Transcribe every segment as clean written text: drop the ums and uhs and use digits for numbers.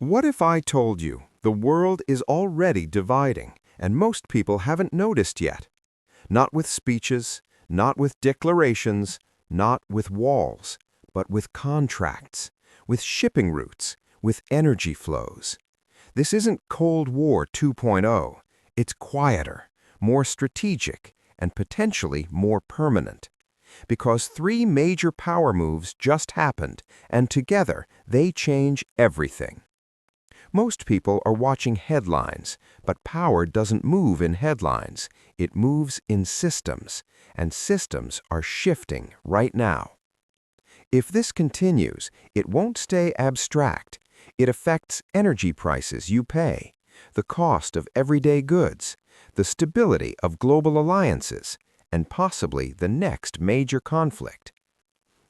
What if I told you the world is already dividing and most people haven't noticed yet? Not with speeches, not with declarations, not with walls, but with contracts, with shipping routes, with energy flows. This isn't Cold War 2.0. It's quieter, more strategic, and potentially more permanent. Because three major power moves just happened, and together they change everything. Most people are watching headlines, but power doesn't move in headlines. It moves in systems, and systems are shifting right now. If this continues, it won't stay abstract. It affects energy prices you pay, the cost of everyday goods, the stability of global alliances, and possibly the next major conflict.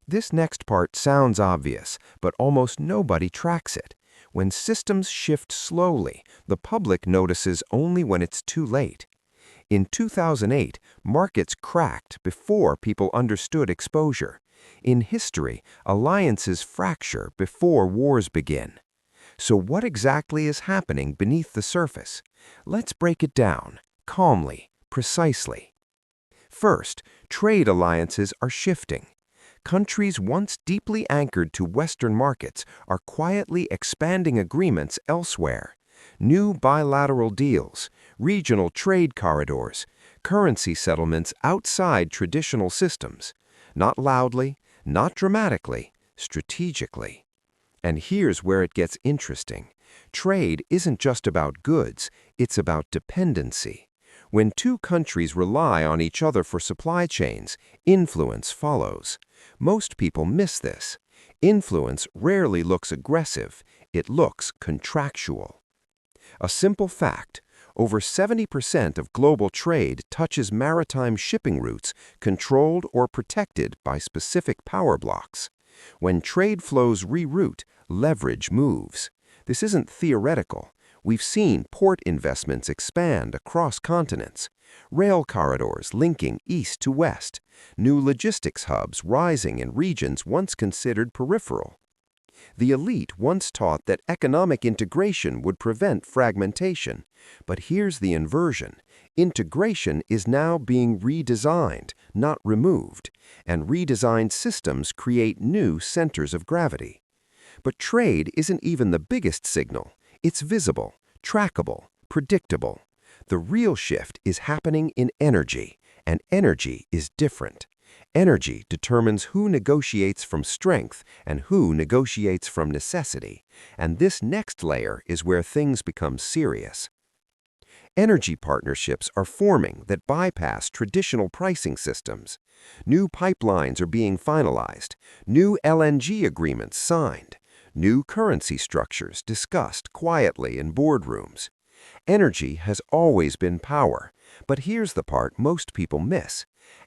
This next part sounds obvious, but almost nobody tracks it. When systems shift slowly, the public notices only when it's too late. In 2008, markets cracked before people understood exposure. In history, alliances fracture before wars begin. So what exactly is happening beneath the surface? Let's break it down, calmly, precisely. First, trade alliances are shifting. Countries once deeply anchored to Western markets are quietly expanding agreements elsewhere. New bilateral deals, regional trade corridors, currency settlements outside traditional systems. Not loudly, not dramatically, strategically. And here's where it gets interesting. Trade isn't just about goods, it's about dependency. When two countries rely on each other for supply chains, influence follows. Most people miss this. Influence rarely looks aggressive, it looks contractual. A simple fact, over 70% of global trade touches maritime shipping routes controlled or protected by specific power blocks. When trade flows reroute, leverage moves. This isn't theoretical. We've seen port investments expand across continents, rail corridors linking east to west, new logistics hubs rising in regions once considered peripheral. The elite once taught that economic integration would prevent fragmentation, but here's the inversion. Integration is now being redesigned, not removed, and redesigned systems create new centers of gravity. But trade isn't even the biggest signal. It's visible, trackable, predictable. The real shift is happening in energy, and energy is different. Energy determines who negotiates from strength and who negotiates from necessity, and this next layer is where things become serious. Energy partnerships are forming that bypass traditional pricing systems. New pipelines are being finalized, new LNG agreements signed, new currency structures discussed quietly in boardrooms. Energy has always been power, but here's the part most people miss.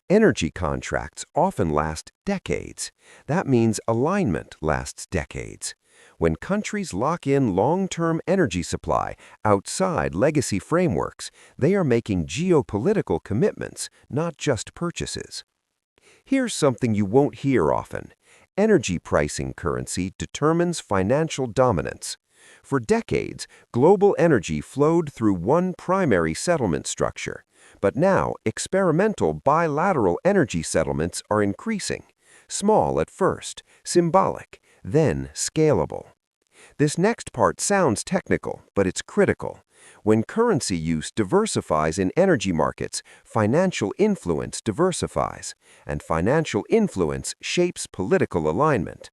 Energy contracts often last decades. That means alignment lasts decades. When countries lock in long-term energy supply outside legacy frameworks, they are making geopolitical commitments, not just purchases. Here's something you won't hear often. Energy pricing currency determines financial dominance. For decades, global energy flowed through one primary settlement structure. But now, experimental bilateral energy settlements are increasing. Small at first, symbolic, then scalable. This next part sounds technical, but it's critical. When currency use diversifies in energy markets, financial influence diversifies, and financial influence shapes political alignment.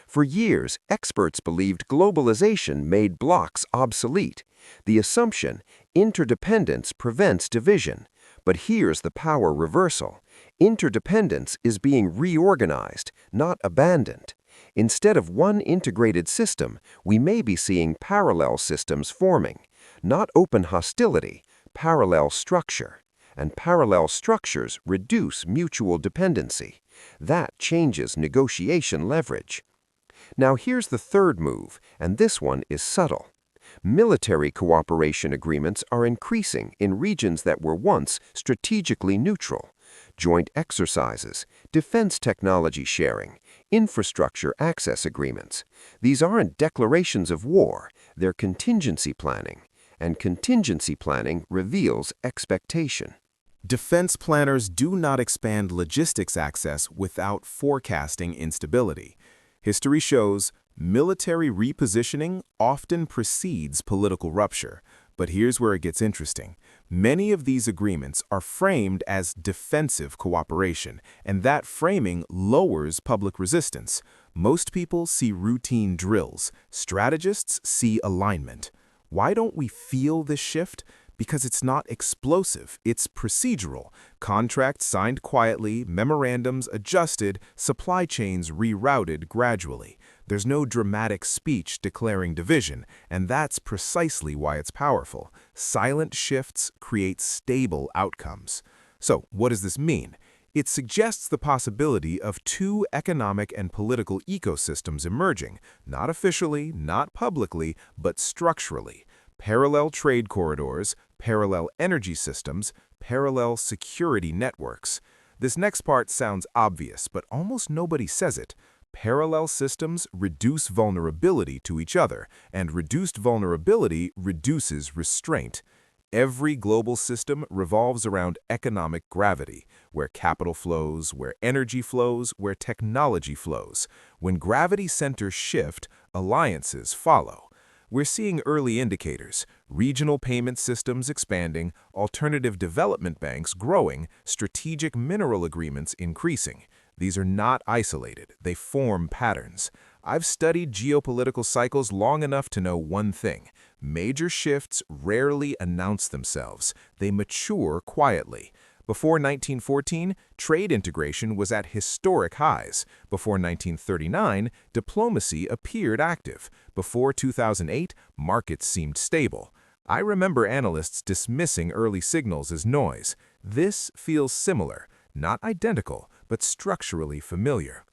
For years, experts believed globalization made blocs obsolete. The assumption, interdependence prevents division. But here's the power reversal. Interdependence is being reorganized, not abandoned. Instead of one integrated system, we may be seeing parallel systems forming. Not open hostility, parallel structure. And parallel structures reduce mutual dependency. That changes negotiation leverage. Now here's the third move, and this one is subtle. Military cooperation agreements are increasing in regions that were once strategically neutral. joint exercises, defense technology sharing, infrastructure access agreements. These aren't declarations of war, they're contingency planning. And contingency planning reveals expectation. Defense planners do not expand logistics access without forecasting instability. History shows military repositioning often precedes political rupture. But here's where it gets interesting. Many of these agreements are framed as defensive cooperation, and that framing lowers public resistance. Most people see routine drills. Strategists see alignment. Why don't we feel this shift? Because it's not explosive, it's procedural. Contracts signed quietly, memorandums adjusted, supply chains rerouted gradually. There's no dramatic speech declaring division, and that's precisely why it's powerful. Silent shifts create stable outcomes. So, what does this mean? It suggests the possibility of two economic and political ecosystems emerging, not officially, not publicly, but structurally. Parallel trade corridors, parallel energy systems, parallel security networks. This next part sounds obvious, but almost nobody says it. Parallel systems reduce vulnerability to each other, and reduced vulnerability reduces restraint. Every global system revolves around economic gravity, where capital flows, where energy flows, where technology flows. When gravity centers shift, alliances follow. We're seeing early indicators: regional payment systems expanding, alternative development banks growing, strategic mineral agreements increasing. These are not isolated, they form patterns. I've studied geopolitical cycles long enough to know one thing: major shifts rarely announce themselves, they mature quietly. Before 1914, trade integration was at historic highs. Before 1939, diplomacy appeared active. Before 2008, markets seemed stable. I remember analysts dismissing early signals as noise. This feels similar, not identical, but structurally familiar.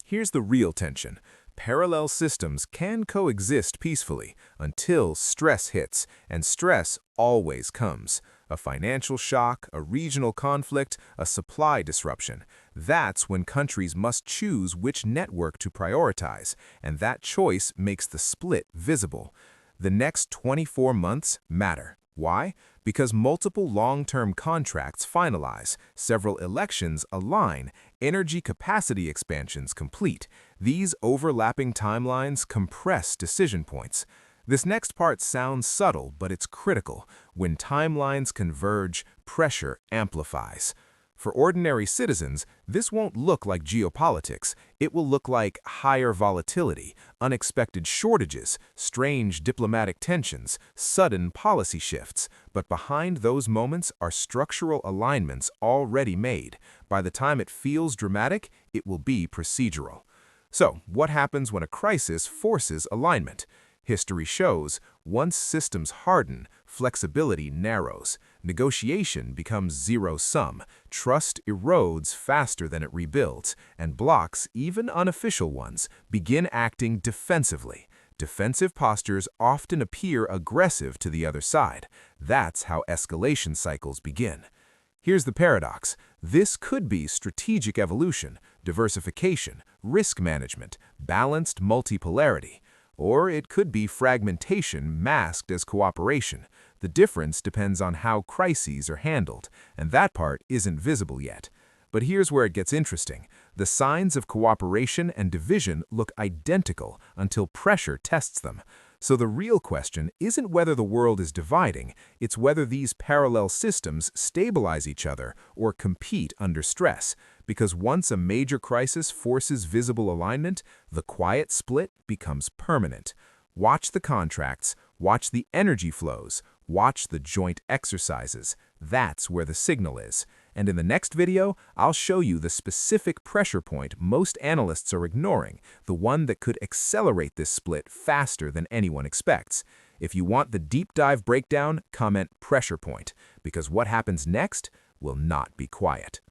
Here's the real tension. Parallel systems can coexist peacefully until stress hits, and stress always comes. A financial shock, a regional conflict, a supply disruption. That's when countries must choose which network to prioritize, and that choice makes the split visible. The next 24 months matter. Why? Because multiple long-term contracts finalize, several elections align, energy capacity expansions complete. These overlapping timelines compress decision points. This next part sounds subtle, but it's critical. When timelines converge, pressure amplifies. For ordinary citizens, this won't look like geopolitics. It will look like higher volatility, unexpected shortages, strange diplomatic tensions, sudden policy shifts. But behind those moments are structural alignments already made. By the time it feels dramatic, it will be procedural. So, what happens when a crisis forces alignment? History shows, once systems harden, flexibility narrows, negotiation becomes zero-sum, trust erodes faster than it rebuilds, and blocs, even unofficial ones, begin acting defensively. Defensive postures often appear aggressive to the other side. That's how escalation cycles begin. Here's the paradox. This could be strategic evolution, diversification, risk management, balanced multipolarity. Or it could be fragmentation masked as cooperation. The difference depends on how crises are handled, and that part isn't visible yet. But here's where it gets interesting. The signs of cooperation and division look identical until pressure tests them. So the real question isn't whether the world is dividing, it's whether these parallel systems stabilize each other or compete under stress. Because once a major crisis forces visible alignment, the quiet split becomes permanent. Watch the contracts, watch the energy flows, watch the joint exercises. That's where the signal is. And in the next video, I'll show you the specific pressure point most analysts are ignoring, the one that could accelerate this split faster than anyone expects. If you want the deep dive breakdown, comment pressure point, because what happens next will not be quiet.